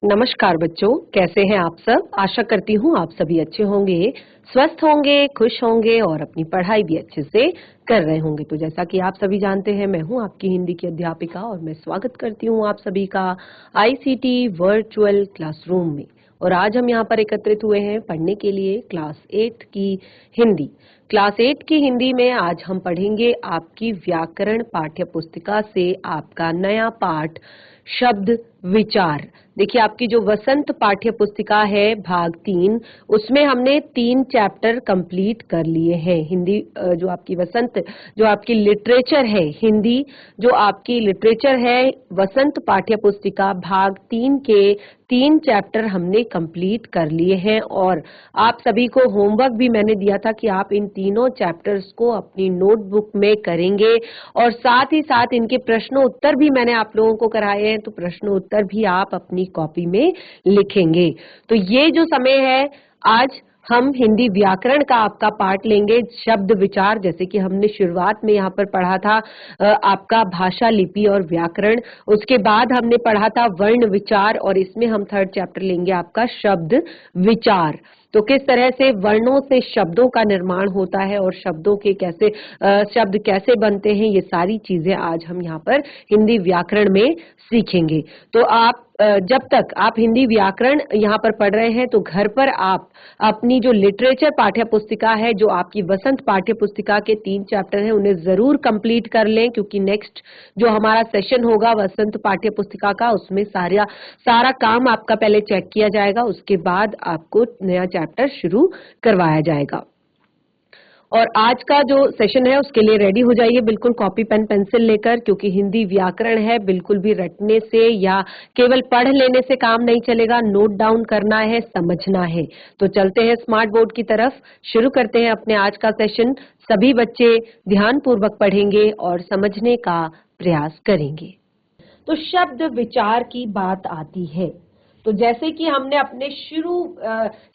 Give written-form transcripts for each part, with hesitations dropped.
नमस्कार बच्चों, कैसे हैं आप सब। आशा करती हूँ आप सभी अच्छे होंगे, स्वस्थ होंगे, खुश होंगे और अपनी पढ़ाई भी अच्छे से कर रहे होंगे। तो जैसा कि आप सभी जानते हैं, मैं हूँ आपकी हिंदी की अध्यापिका और मैं स्वागत करती हूँ आप सभी का आईसीटी वर्चुअल क्लासरूम में। और आज हम यहाँ पर एकत्रित हुए हैं पढ़ने के लिए क्लास 8 की हिंदी। क्लास 8 की हिंदी में आज हम पढ़ेंगे आपकी व्याकरण पाठ्य पुस्तिका से आपका नया पाठ शब्द विचार। देखिए, आपकी जो वसंत पाठ्य पुस्तिका है भाग 3, उसमें हमने 3 चैप्टर कंप्लीट कर लिए हैं। हिंदी जो आपकी वसंत, जो आपकी लिटरेचर है, हिंदी जो आपकी लिटरेचर है, वसंत पाठ्य पुस्तिका भाग 3 के 3 चैप्टर हमने कंप्लीट कर लिए हैं। और आप सभी को होमवर्क भी मैंने दिया था कि आप इन तीनों चैप्टर्स को अपनी नोटबुक में करेंगे और साथ ही साथ इनके प्रश्न उत्तर भी मैंने आप लोगों को कराए हैं, तो प्रश्न उत्तर भी आप अपनी कॉपी में लिखेंगे। तो ये जो समय है, आज हम हिंदी व्याकरण का आपका पाठ लेंगे, शब्द विचार। जैसे कि हमने शुरुआत में यहाँ पर पढ़ा था आपका भाषा, लिपि और व्याकरण। उसके बाद हमने पढ़ा था वर्ण विचार और इसमें हम 3rd चैप्टर लेंगे आपका शब्द विचार। तो किस तरह से वर्णों से शब्दों का निर्माण होता है और शब्दों के कैसे शब्द कैसे बनते हैं, ये सारी चीजें आज हम यहाँ पर हिंदी व्याकरण में सीखेंगे। तो आप जब तक आप हिंदी व्याकरण यहाँ पर पढ़ रहे हैं, तो घर पर आप अपनी जो लिटरेचर पाठ्य पुस्तिका है, जो आपकी वसंत पाठ्य पुस्तिका के 3 चैप्टर हैं, उन्हें जरूर कंप्लीट कर लें, क्योंकि नेक्स्ट जो हमारा सेशन होगा वसंत पाठ्य पुस्तिका का, उसमें सारा काम आपका पहले चेक किया जाएगा, उसके बाद आपको नया चैप्टर शुरू करवाया जाएगा। और आज का जो सेशन है उसके लिए रेडी हो जाइए, बिल्कुल कॉपी पेन पेंसिल लेकर, क्योंकि हिंदी व्याकरण है, बिल्कुल भी रटने से या केवल पढ़ लेने से काम नहीं चलेगा, नोट डाउन करना है, समझना है। तो चलते हैं स्मार्ट बोर्ड की तरफ, शुरू करते हैं अपने आज का सेशन। सभी बच्चे ध्यानपूर्वक पढ़ेंगे और समझने का प्रयास करेंगे। तो शब्द विचार की बात आती है, तो जैसे कि हमने अपने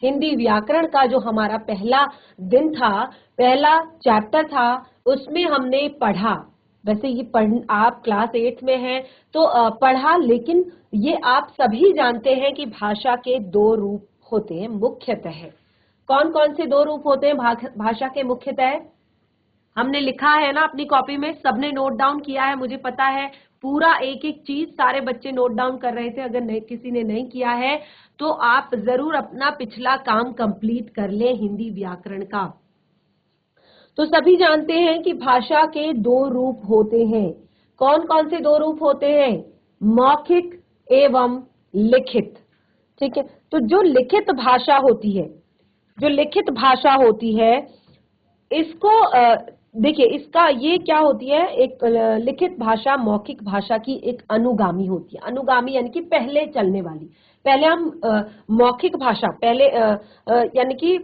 हिंदी व्याकरण का जो हमारा पहला दिन था, पहला चैप्टर था, उसमें हमने पढ़ा। वैसे ये आप क्लास 8 में हैं तो पढ़ा, लेकिन ये आप सभी जानते हैं कि भाषा के 2 रूप होते हैं मुख्यतः। कौन कौन से 2 रूप होते हैं भाषा के मुख्यतः? हमने लिखा है ना अपनी कॉपी में, सबने नोट डाउन किया है, मुझे पता है पूरा एक एक चीज सारे बच्चे नोट डाउन कर रहे थे। अगर किसी ने नहीं किया है तो आप जरूर अपना पिछला काम कंप्लीट कर लें हिंदी व्याकरण का। तो सभी जानते हैं कि भाषा के 2 रूप होते हैं। कौन कौन से 2 रूप होते हैं? मौखिक एवं लिखित। ठीक है, तो जो लिखित भाषा होती है, जो लिखित भाषा होती है, इसको देखिए, इसका ये क्या होती है, एक लिखित भाषा मौखिक भाषा की एक अनुगामी होती है। अनुगामी यानी कि पहले चलने वाली। पहले हम मौखिक भाषा पहले यानी कि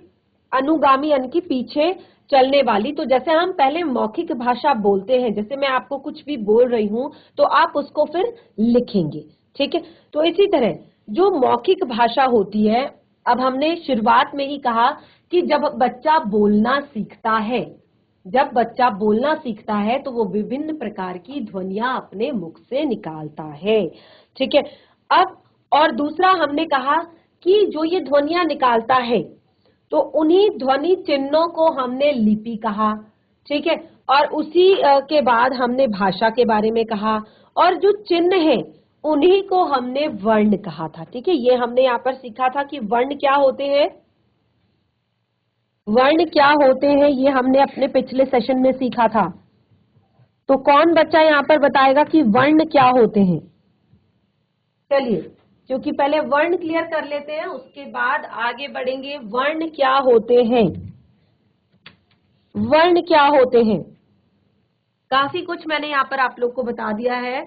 अनुगामी यानी कि पीछे चलने वाली। तो जैसे हम पहले मौखिक भाषा बोलते हैं, जैसे मैं आपको कुछ भी बोल रही हूं तो आप उसको फिर लिखेंगे। ठीक है, तो इसी तरह जो मौखिक भाषा होती है, अब हमने शुरुआत में ही कहा कि जब बच्चा बोलना सीखता है, जब बच्चा बोलना सीखता है तो वो विभिन्न प्रकार की ध्वनियां अपने मुख से निकालता है। ठीक है, अब और दूसरा हमने कहा कि जो ये ध्वनियां निकालता है, तो उन्हीं ध्वनि चिन्हों को हमने लिपि कहा। ठीक है, और उसी के बाद हमने भाषा के बारे में कहा, और जो चिन्ह है उन्हीं को हमने वर्ण कहा था। ठीक है, ये हमने यहाँ पर सीखा था कि वर्ण क्या होते हैं, वर्ण क्या होते हैं, ये हमने अपने पिछले सेशन में सीखा था। तो कौन बच्चा यहाँ पर बताएगा कि वर्ण क्या होते हैं? चलिए, क्योंकि पहले वर्ण क्लियर कर लेते हैं, उसके बाद आगे बढ़ेंगे। वर्ण क्या होते हैं, वर्ण क्या होते हैं? काफी कुछ मैंने यहाँ पर आप लोग को बता दिया है।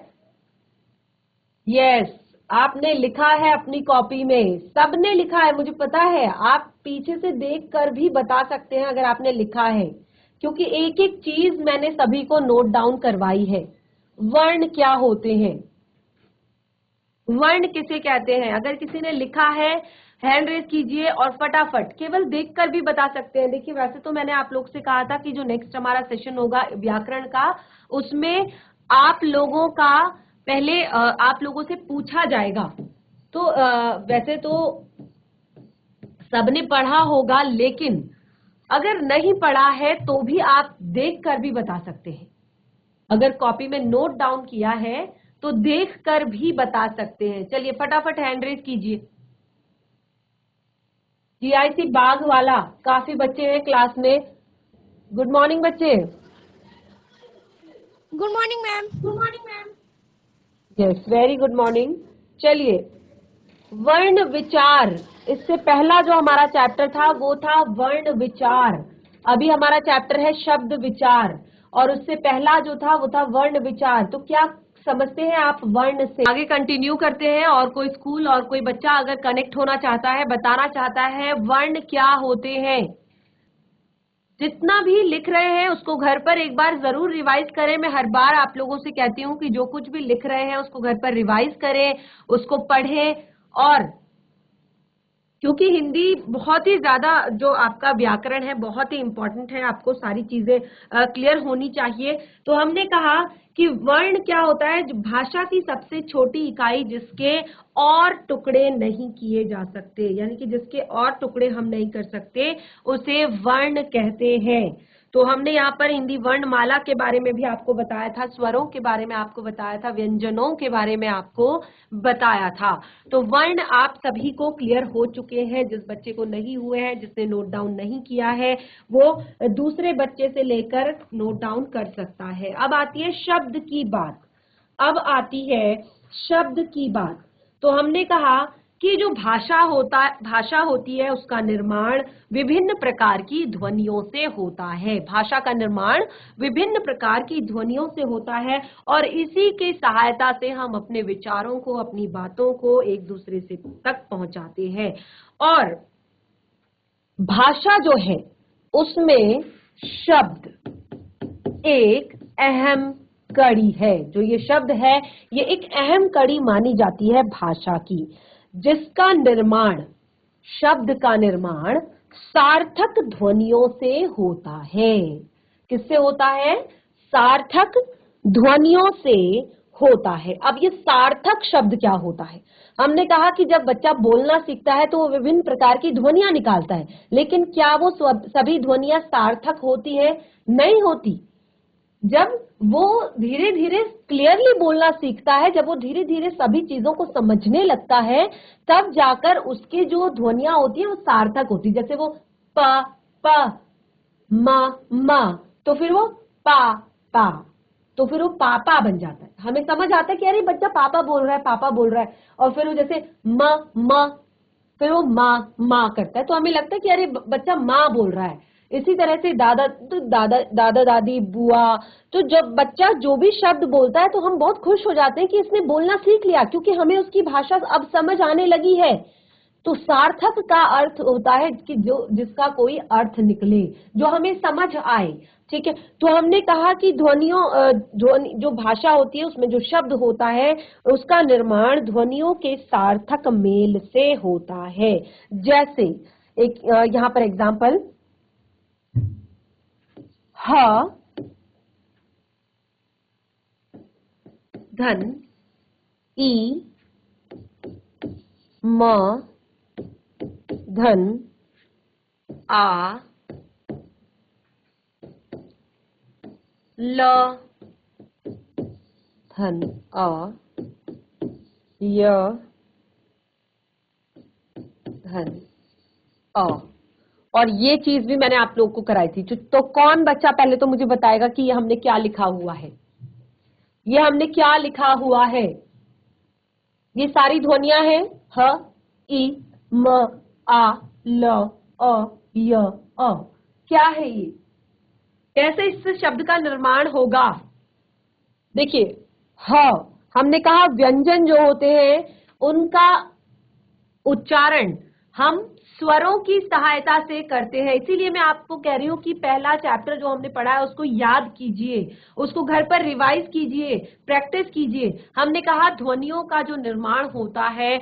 यस, आपने लिखा है अपनी कॉपी में, सबने लिखा है, मुझे पता है। आप पीछे से देख कर भी बता सकते हैं अगर आपने लिखा है, क्योंकि एक एक चीज मैंने सभी को नोट डाउन करवाई है। वर्ण क्या होते हैं, वर्ण किसे कहते हैं? अगर किसी ने लिखा है हैंड रेज कीजिए और फटाफट केवल देखकर भी बता सकते हैं। देखिए, वैसे तो मैंने आप लोग से कहा था कि जो नेक्स्ट हमारा सेशन होगा व्याकरण का, उसमें आप लोगों का पहले आप लोगों से पूछा जाएगा तो वैसे तो सबने पढ़ा होगा, लेकिन अगर नहीं पढ़ा है तो भी आप देखकर भी बता सकते हैं। अगर कॉपी में नोट डाउन किया है तो देखकर भी बता सकते हैं। चलिए फटाफट हैंड रेज कीजिए। जीआईसी बाग वाला, काफी बच्चे हैं क्लास में। गुड मॉर्निंग बच्चे। Good morning ma'am. Yes, very good morning. चलिए, वर्ण विचार, इससे पहला जो हमारा चैप्टर था वो था वर्ण विचार। अभी हमारा चैप्टर है शब्द विचार, और उससे पहला जो था वो था वर्ण विचार। तो क्या समझते हैं आप वर्ण से? आगे कंटिन्यू करते हैं, और कोई स्कूल और कोई बच्चा अगर कनेक्ट होना चाहता है, बताना चाहता है वर्ण क्या होते हैं। जितना भी लिख रहे हैं उसको घर पर एक बार जरूर रिवाइज करें। मैं हर बार आप लोगों से कहती हूँ कि जो कुछ भी लिख रहे हैं उसको घर पर रिवाइज करें, उसको पढ़ें। और क्योंकि हिंदी बहुत ही ज्यादा, जो आपका व्याकरण है बहुत ही इंपॉर्टेंट है, आपको सारी चीजें क्लियर होनी चाहिए। तो हमने कहा कि वर्ण क्या होता है? जो भाषा की सबसे छोटी इकाई जिसके और टुकड़े नहीं किए जा सकते, यानी कि जिसके और टुकड़े हम नहीं कर सकते, उसे वर्ण कहते हैं। तो हमने यहाँ पर हिंदी वर्णमाला के बारे में भी आपको बताया था, स्वरों के बारे में आपको बताया था, व्यंजनों के बारे में आपको बताया था। तो वर्ण आप सभी को क्लियर हो चुके हैं। जिस बच्चे को नहीं हुए हैं, जिसने नोट डाउन नहीं किया है, वो दूसरे बच्चे से लेकर नोट डाउन कर सकता है। अब आती है शब्द की बात। अब आती है शब्द की बात। तो हमने कहा कि जो भाषा होती है उसका निर्माण विभिन्न प्रकार की ध्वनियों से होता है। भाषा का निर्माण विभिन्न प्रकार की ध्वनियों से होता है, और इसी के सहायता से हम अपने विचारों को, अपनी बातों को एक दूसरे से तक पहुंचाते हैं। और भाषा जो है उसमें शब्द एक अहम कड़ी है। जो ये शब्द है ये एक अहम कड़ी मानी जाती है भाषा की, जिसका निर्माण, शब्द का निर्माण सार्थक ध्वनियों से होता है। किससे होता है? सार्थक ध्वनियों से होता है। अब ये सार्थक शब्द क्या होता है? हमने कहा कि जब बच्चा बोलना सीखता है तो वो विभिन्न प्रकार की ध्वनियां निकालता है, लेकिन क्या वो सभी ध्वनियां सार्थक होती है? नहीं होती। जब वो धीरे धीरे क्लियरली बोलना सीखता है, जब वो धीरे धीरे सभी चीजों को समझने लगता है, तब जाकर उसकी जो ध्वनियां होती है वो सार्थक होती है। जैसे वो प, प, म, तो फिर वो पा, पा, तो फिर वो पापा बन जाता है। हमें समझ आता है कि अरे बच्चा पापा बोल रहा है, पापा बोल रहा है। और फिर वो जैसे म, फिर वो माँ करता है, तो हमें लगता है कि अरे बच्चा माँ बोल रहा है। इसी तरह से दादा, तो दादा दादी, बुआ। तो जब बच्चा जो भी शब्द बोलता है तो हम बहुत खुश हो जाते हैं कि इसने बोलना सीख लिया, क्योंकि हमें उसकी भाषा अब समझ आने लगी है। तो सार्थक का अर्थ होता है कि जिसका कोई अर्थ निकले, जो हमें समझ आए। ठीक है, तो हमने कहा कि जो भाषा होती है उसमें जो शब्द होता है उसका निर्माण ध्वनियों के सार्थक मेल से होता है। जैसे एक यहाँ पर एग्जाम्पल, ह धन, ई, म धन, आ, ल धन, अ, य धन, अ। और ये चीज भी मैंने आप लोगों को कराई थी। तो कौन बच्चा पहले तो मुझे बताएगा कि ये हमने क्या लिखा हुआ है? ये हमने क्या लिखा हुआ है? ये सारी ध्वनियां हैं, ह, ई, म, आ, ल, अ, य, अ। क्या है ये? कैसे इस शब्द का निर्माण होगा? देखिए, ह, हमने कहा व्यंजन जो होते हैं उनका उच्चारण हम स्वरों की सहायता से करते हैं। इसीलिए मैं आपको कह रही हूं कि पहला चैप्टर जो हमने पढ़ा है उसको याद कीजिए, उसको घर पर रिवाइज कीजिए, प्रैक्टिस कीजिए। हमने कहा ध्वनियों का जो निर्माण होता है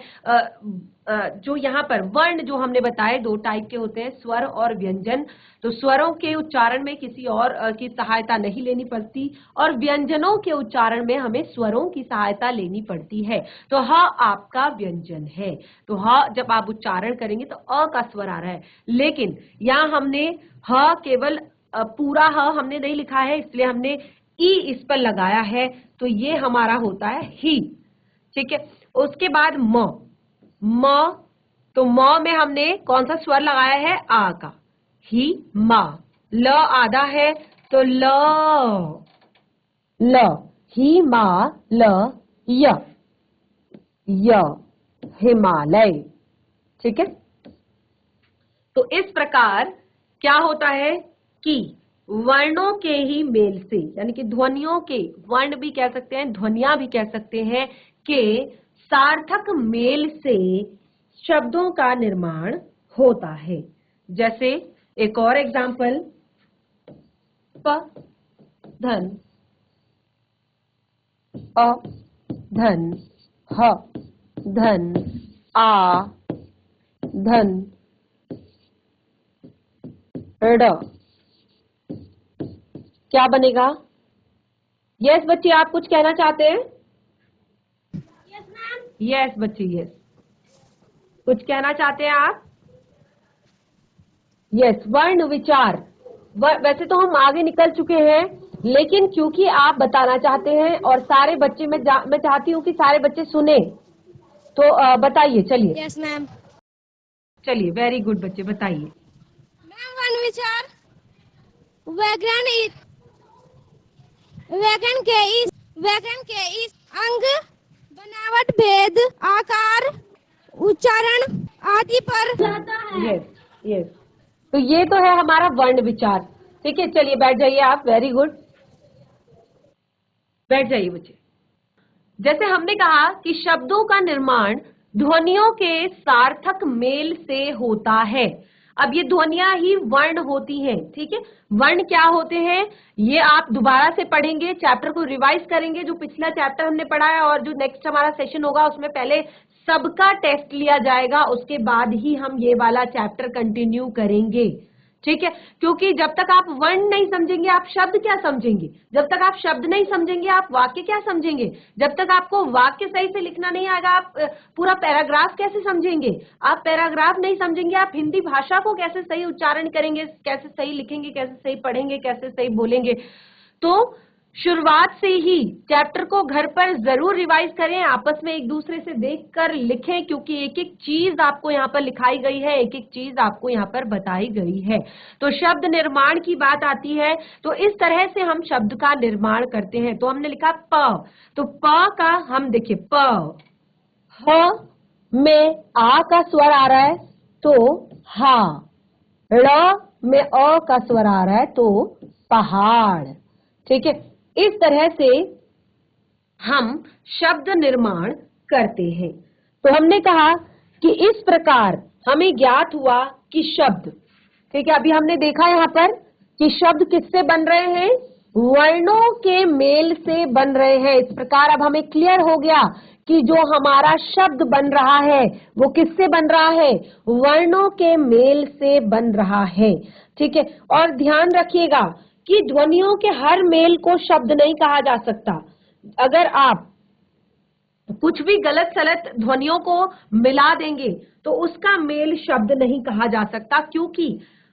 जो यहाँ पर वर्ण जो हमने बताए दो टाइप के होते हैं, स्वर और व्यंजन। तो स्वरों के उच्चारण में किसी और की सहायता नहीं लेनी पड़ती और व्यंजनों के उच्चारण में हमें स्वरों की सहायता लेनी पड़ती है। तो ह आपका व्यंजन है, तो ह जब आप उच्चारण करेंगे तो अ का स्वर आ रहा है, लेकिन यहाँ हमने ह केवल पूरा ह हमने नहीं लिखा है, इसलिए हमने ई इस पर लगाया है, तो ये हमारा होता है ही। ठीक है, उसके बाद म, तो म में हमने कौन सा स्वर लगाया है, आ का, ही मा। ल आधा है तो ल, ही मा ल य, हिमालय। ठीक है, तो इस प्रकार क्या होता है कि वर्णों के ही मेल से, यानी कि ध्वनियों के, वर्ण भी कह सकते हैं ध्वनियां भी कह सकते हैं, के सार्थक मेल से शब्दों का निर्माण होता है। जैसे एक और एग्जाम्पल, प धन, अ धन, ह धन, आ धन, ड़, क्या बनेगा? यस बच्चे, आप कुछ कहना चाहते हैं? Yes ma'am. यस बच्चे, यस, कुछ कहना चाहते हैं आप? यस, वर्ण विचार। वैसे तो हम आगे निकल चुके हैं, लेकिन क्योंकि आप बताना चाहते हैं और सारे बच्चे, मैं चाहती हूँ कि सारे बच्चे सुने, तो बताइए, चलिए। Yes ma'am. चलिए, वेरी गुड बच्चे, बताइए। मैम वन विचार व्याकरण व्याकरण के इस अंग, बनावट, भेद, आकार, उच्चारण आदि पर जाता है। यस यस, तो ये तो है हमारा वर्ण विचार। ठीक है, चलिए बैठ जाइए आप, वेरी गुड, बैठ जाइए बच्चे। जैसे हमने कहा कि शब्दों का निर्माण ध्वनियों के सार्थक मेल से होता है। अब ये ध्वनियां ही वर्ण होती हैं। ठीक है, वर्ण क्या होते हैं ये आप दोबारा से पढ़ेंगे, चैप्टर को रिवाइज करेंगे, जो पिछला चैप्टर हमने पढ़ा है, और जो नेक्स्ट हमारा सेशन होगा उसमें पहले सबका टेस्ट लिया जाएगा, उसके बाद ही हम ये वाला चैप्टर कंटिन्यू करेंगे। ठीक है, क्योंकि जब तक आप वर्ण नहीं समझेंगे आप शब्द क्या समझेंगे, जब तक आप शब्द नहीं समझेंगे आप वाक्य क्या समझेंगे, जब तक आपको वाक्य सही से लिखना नहीं आएगा आप पूरा पैराग्राफ कैसे समझेंगे, आप पैराग्राफ नहीं समझेंगे आप हिंदी भाषा को कैसे सही उच्चारण करेंगे, कैसे सही लिखेंगे, कैसे सही पढ़ेंगे, कैसे सही बोलेंगे। तो शुरुआत से ही चैप्टर को घर पर जरूर रिवाइज करें, आपस में एक दूसरे से देखकर लिखें, क्योंकि एक एक चीज आपको यहाँ पर लिखाई गई है, एक एक चीज आपको यहाँ पर बताई गई है। तो शब्द निर्माण की बात आती है, तो इस तरह से हम शब्द का निर्माण करते हैं। तो हमने लिखा प, तो प का हम देखिए प, ह में आ का स्वर आ रहा है तो हा, ड़ में अ का स्वर आ रहा है तो पहाड़। ठीक है, इस तरह से हम शब्द निर्माण करते हैं। तो हमने कहा कि इस प्रकार हमें ज्ञात हुआ कि शब्द, ठीक है, अभी हमने देखा यहाँ पर कि शब्द किससे बन रहे हैं, वर्णों के मेल से बन रहे हैं। इस प्रकार अब हमें क्लियर हो गया कि जो हमारा शब्द बन रहा है वो किससे बन रहा है, वर्णों के मेल से बन रहा है। ठीक है, और ध्यान रखिएगा कि ध्वनियों के हर मेल को शब्द नहीं कहा जा सकता। अगर आप कुछ भी गलत सलत ध्वनियों को मिला देंगे तो उसका मेल शब्द नहीं कहा जा सकता, क्योंकि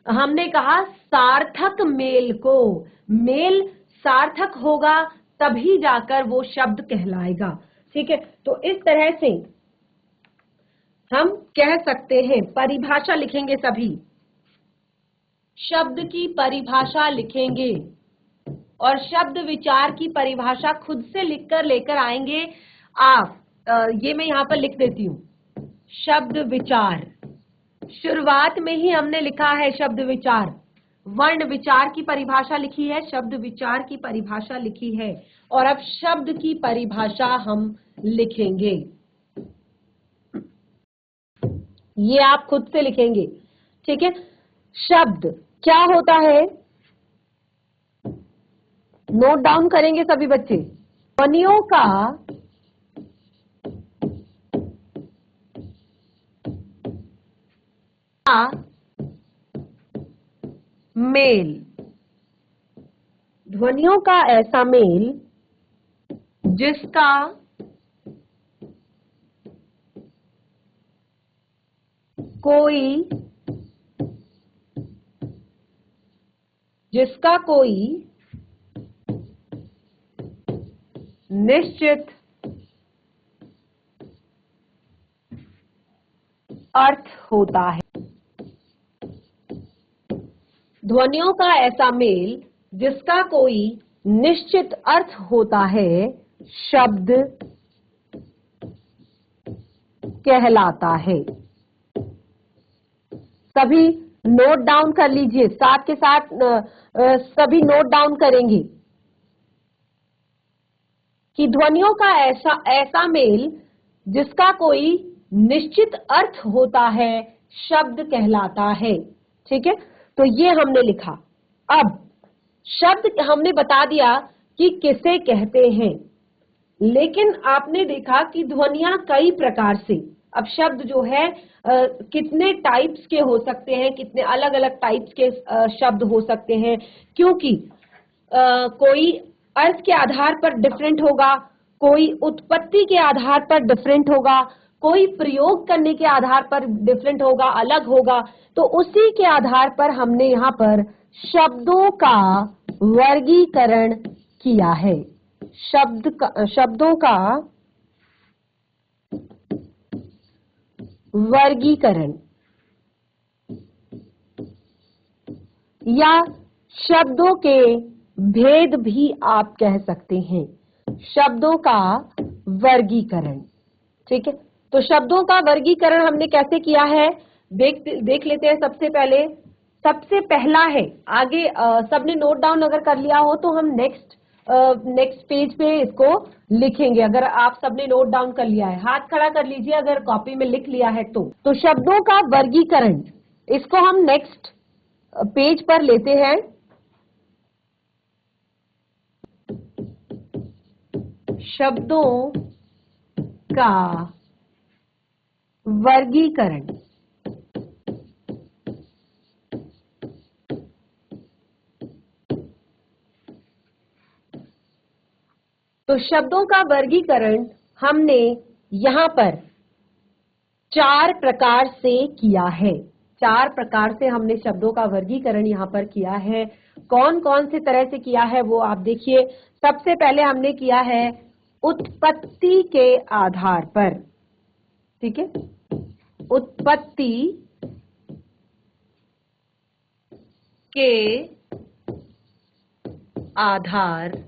हमने कहा सार्थक मेल को, मेल सार्थक होगा तभी जाकर वो शब्द कहलाएगा। ठीक है, तो इस तरह से हम कह सकते हैं, परिभाषा लिखेंगे सभी, शब्द की परिभाषा लिखेंगे और शब्द विचार की परिभाषा खुद से लिखकर लेकर आएंगे आप। ये मैं यहाँ पर लिख देती हूँ, शब्द विचार, शुरुआत में ही हमने लिखा है शब्द विचार, वर्ण विचार की परिभाषा लिखी है, शब्द विचार की परिभाषा लिखी है, और अब शब्द की परिभाषा हम लिखेंगे। ये आप खुद से लिखेंगे। ठीक है, शब्द क्या होता है, नोट डाउन करेंगे सभी बच्चे। ध्वनियों का मेल, ध्वनियों का ऐसा मेल जिसका कोई निश्चित अर्थ होता है। ध्वनियों का ऐसा मेल जिसका कोई निश्चित अर्थ होता है शब्द कहलाता है। सभी नोट डाउन कर लीजिए, साथ के साथ सभी नोट डाउन करेंगे कि ध्वनियों का ऐसा मेल जिसका कोई निश्चित अर्थ होता है शब्द कहलाता है। ठीक है, तो ये हमने लिखा। अब शब्द हमने बता दिया कि किसे कहते हैं, लेकिन आपने देखा कि ध्वनियां कई प्रकार से, अब शब्द जो है कितने टाइप्स के हो सकते हैं, कितने अलग अलग टाइप्स के शब्द हो सकते हैं, क्योंकि कोई अर्थ के आधार पर डिफरेंट होगा, कोई उत्पत्ति के आधार पर डिफरेंट होगा, कोई प्रयोग करने के आधार पर डिफरेंट होगा, अलग होगा। तो उसी के आधार पर हमने यहाँ पर शब्दों का वर्गीकरण किया है। शब्दों का वर्गीकरण या शब्दों के भेद भी आप कह सकते हैं। शब्दों का वर्गीकरण, ठीक है। तो शब्दों का वर्गीकरण हमने कैसे किया है देख लेते हैं। सबसे पहला है, आगे सबने नोट डाउन अगर कर लिया हो तो हम नेक्स्ट पेज पे इसको लिखेंगे। अगर आप सबने नोट डाउन कर लिया है, हाथ खड़ा कर लीजिए अगर कॉपी में लिख लिया है तो शब्दों का वर्गीकरण, इसको हम नेक्स्ट पेज पर लेते हैं। शब्दों का वर्गीकरण, तो शब्दों का वर्गीकरण हमने यहाँ पर 4 प्रकार से किया है। 4 प्रकार से हमने शब्दों का वर्गीकरण यहाँ पर किया है। कौन कौन से तरह से किया है वो आप देखिए। सबसे पहले हमने किया है उत्पत्ति के आधार पर, ठीक है। उत्पत्ति के आधार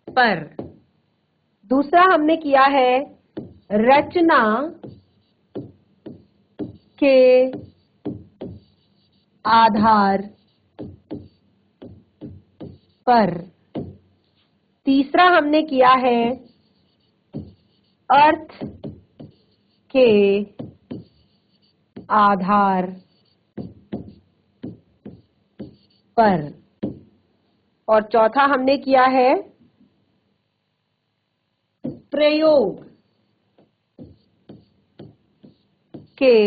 पर। दूसरा हमने किया है रचना के आधार पर। तीसरा हमने किया है अर्थ के आधार पर। और चौथा हमने किया है प्रयोग के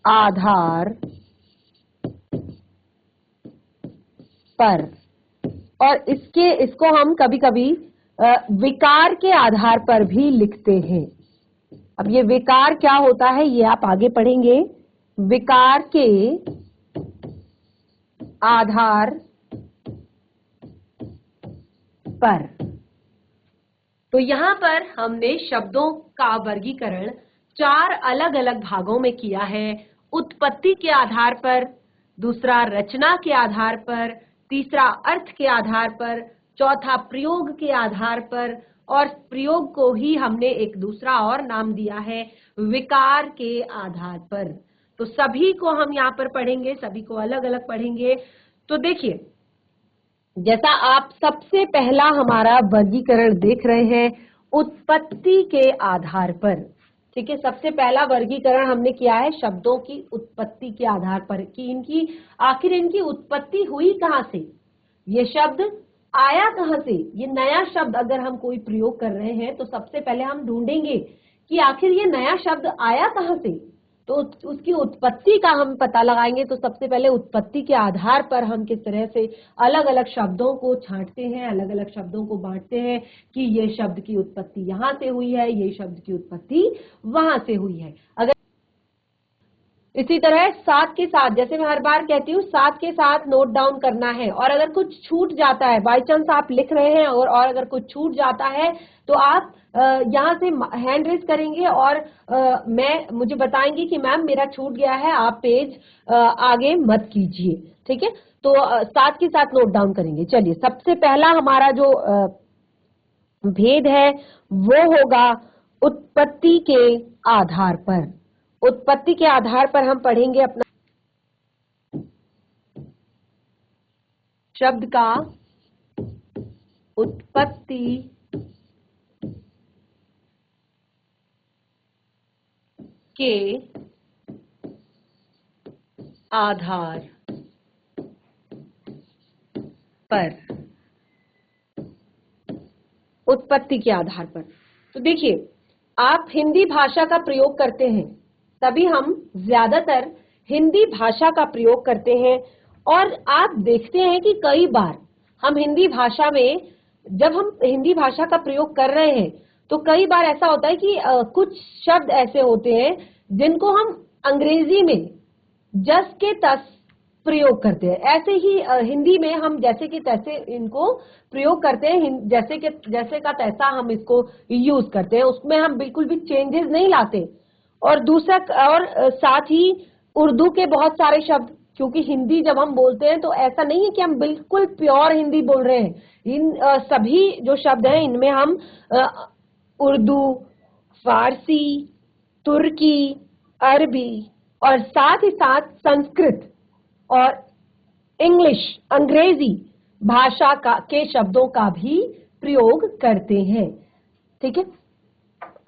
आधार पर। और इसको हम कभी कभी विकार के आधार पर भी लिखते हैं। अब ये विकार क्या होता है ये आप आगे पढ़ेंगे। विकार के आधार पर। तो यहाँ पर हमने शब्दों का वर्गीकरण 4 अलग अलग भागों में किया है। उत्पत्ति के आधार पर, दूसरा रचना के आधार पर, तीसरा अर्थ के आधार पर, चौथा प्रयोग के आधार पर, और प्रयोग को ही हमने एक दूसरा और नाम दिया है विकार के आधार पर। तो सभी को हम यहाँ पर पढ़ेंगे, सभी को अलग अलग पढ़ेंगे। तो देखिए, जैसा आप सबसे पहला हमारा वर्गीकरण देख रहे हैं उत्पत्ति के आधार पर, ठीक है। सबसे पहला वर्गीकरण हमने किया है शब्दों की उत्पत्ति के आधार पर कि आखिर इनकी उत्पत्ति हुई कहाँ से, ये शब्द आया कहाँ से। ये नया शब्द अगर हम कोई प्रयोग कर रहे हैं तो सबसे पहले हम ढूंढेंगे कि आखिर ये नया शब्द आया कहाँ से, तो उसकी उत्पत्ति का हम पता लगाएंगे। तो सबसे पहले उत्पत्ति के आधार पर हम किस तरह से अलग अलग शब्दों को छांटते हैं, अलग अलग शब्दों को बांटते हैं कि ये शब्द की उत्पत्ति यहाँ से हुई है, ये शब्द की उत्पत्ति वहां से हुई है। अगर इसी तरह साथ के साथ, जैसे मैं हर बार कहती हूँ, साथ के साथ नोट डाउन करना है। और अगर कुछ छूट जाता है, बाई चांस आप लिख रहे हैं और अगर कुछ छूट जाता है तो आप यहाँ से हैंड रेज करेंगे और मुझे बताएंगे कि मैम मेरा छूट गया है, आप पेज आगे मत कीजिए, ठीक है। तो साथ के साथ नोट डाउन करेंगे। चलिए, सबसे पहला हमारा जो भेद है वो होगा उत्पत्ति के आधार पर। उत्पत्ति के आधार पर हम पढ़ेंगे अपना शब्द का उत्पत्ति के आधार पर। उत्पत्ति के आधार पर, तो देखिए, आप हिंदी भाषा का प्रयोग करते हैं, तभी हम ज्यादातर हिंदी भाषा का प्रयोग करते हैं। और आप देखते हैं कि कई बार हम हिंदी भाषा में, जब हम हिंदी भाषा का प्रयोग कर रहे हैं, तो कई बार ऐसा होता है कि कुछ शब्द ऐसे होते हैं जिनको हम अंग्रेजी में जस के तस प्रयोग करते हैं। ऐसे ही हिंदी में हम जैसे कि तैसे इनको प्रयोग करते हैं, जैसे का तैसा हम इसको यूज करते हैं, उसमें हम बिल्कुल भी चेंजेस नहीं लाते। और दूसरा, और साथ ही उर्दू के बहुत सारे शब्द, क्योंकि हिंदी जब हम बोलते हैं तो ऐसा नहीं है कि हम बिल्कुल प्योर हिंदी बोल रहे हैं। इन सभी जो शब्द हैं इनमें हम उर्दू, फारसी, तुर्की, अरबी और साथ ही साथ संस्कृत और इंग्लिश, अंग्रेजी भाषा के शब्दों का भी प्रयोग करते हैं, ठीक है।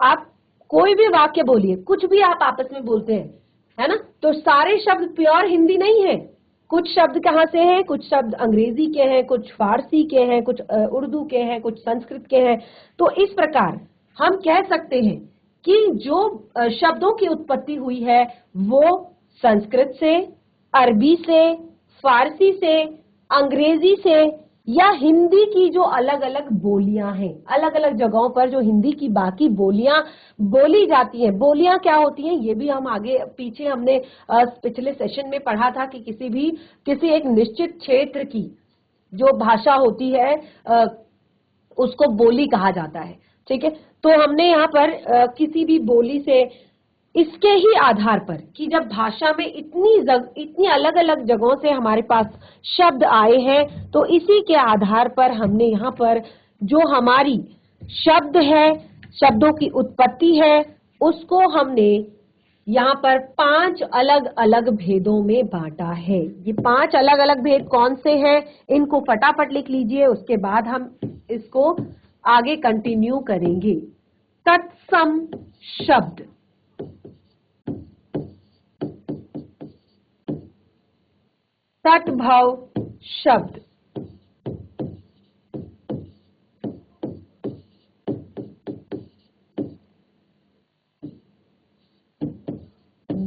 आप कोई भी वाक्य बोलिए, कुछ भी आप आपस में बोलते हैं, है ना, तो सारे शब्द प्योर हिंदी नहीं है। कुछ शब्द कहाँ से हैं, कुछ शब्द अंग्रेजी के हैं, कुछ फारसी के हैं, कुछ उर्दू के हैं, कुछ संस्कृत के हैं। तो इस प्रकार हम कह सकते हैं कि जो शब्दों की उत्पत्ति हुई है वो संस्कृत से, अरबी से, फारसी से, अंग्रेजी से, या हिंदी की जो अलग अलग बोलियां हैं, अलग अलग जगहों पर जो हिंदी की बाकी बोलियां बोली जाती हैं। बोलियां क्या होती हैं ये भी हम आगे पीछे हमने पिछले सेशन में पढ़ा था कि किसी एक निश्चित क्षेत्र की जो भाषा होती है उसको बोली कहा जाता है, ठीक है। तो हमने यहाँ पर किसी भी बोली से, इसके ही आधार पर कि जब भाषा में इतनी अलग अलग जगहों से हमारे पास शब्द आए हैं, तो इसी के आधार पर हमने यहाँ पर जो हमारी शब्द है, शब्दों की उत्पत्ति है, उसको हमने यहाँ पर 5 अलग अलग भेदों में बांटा है। ये 5 अलग अलग भेद कौन से हैं, इनको फटाफट लिख लीजिए, उसके बाद हम इसको आगे कंटिन्यू करेंगे। तत्सम शब्द, तद्भव शब्द,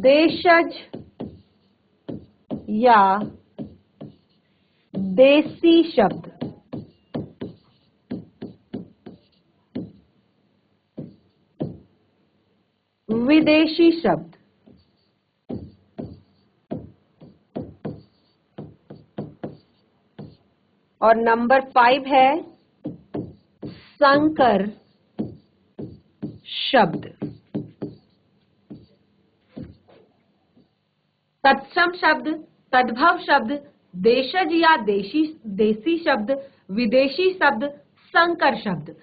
देशज या देसी शब्द, विदेशी शब्द, और नंबर 5 है संकर शब्द। तत्सम शब्द, तद्भव शब्द, देशज या देसी शब्द, विदेशी शब्द, संकर शब्द।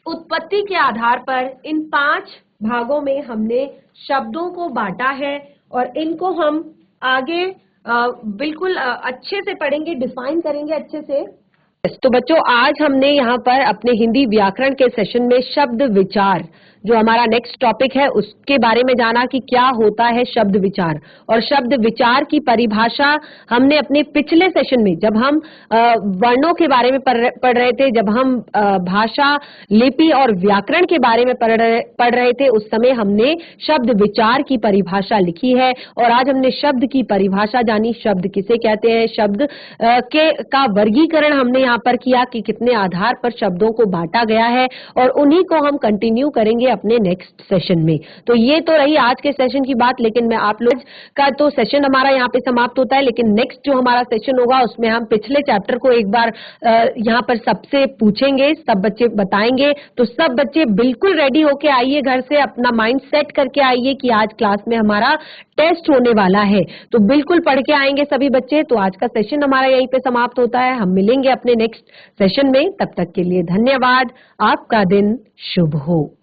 उत्पत्ति के आधार पर इन 5 भागों में हमने शब्दों को बांटा है और इनको हम आगे बिल्कुल अच्छे से पढ़ेंगे, डिफाइन करेंगे अच्छे से। तो बच्चों, आज हमने यहाँ पर अपने हिंदी व्याकरण के सेशन में शब्द विचार जो हमारा नेक्स्ट टॉपिक है उसके बारे में जाना कि क्या होता है शब्द विचार। और शब्द विचार की परिभाषा हमने अपने पिछले सेशन में, जब हम वर्णों के बारे में पढ़ रहे थे, जब हम भाषा, लिपि और व्याकरण के बारे में पढ़ रहे थे, उस समय हमने शब्द विचार की परिभाषा लिखी है। और आज हमने शब्द की परिभाषा जानी, शब्द किसे कहते हैं, शब्द का वर्गीकरण हमने यहाँ पर किया कि कितने आधार पर शब्दों को बांटा गया है, और उन्हीं को हम कंटिन्यू करेंगे अपने नेक्स्ट सेशन में। तो ये तो रही आज के सेशन की बात, लेकिन मैं आप लोग का तो सेशन हमारा यहाँ पे समाप्त होता है, लेकिन नेक्स्ट जो हमारा सेशन होगा उसमें हम पिछले चैप्टर को एक बार यहाँ पर सबसे पूछेंगे, सब बच्चे बताएंगे। तो सब बच्चे बिल्कुल रेडी होके आइए, घर से अपना माइंड सेट करके आइए कि आज क्लास में हमारा टेस्ट होने वाला है। तो बिल्कुल पढ़ के आएंगे सभी बच्चे। तो आज का सेशन हमारा यहीं पे समाप्त होता है, हम मिलेंगे अपने नेक्स्ट सेशन में। तब तक के लिए धन्यवाद, आपका दिन शुभ हो।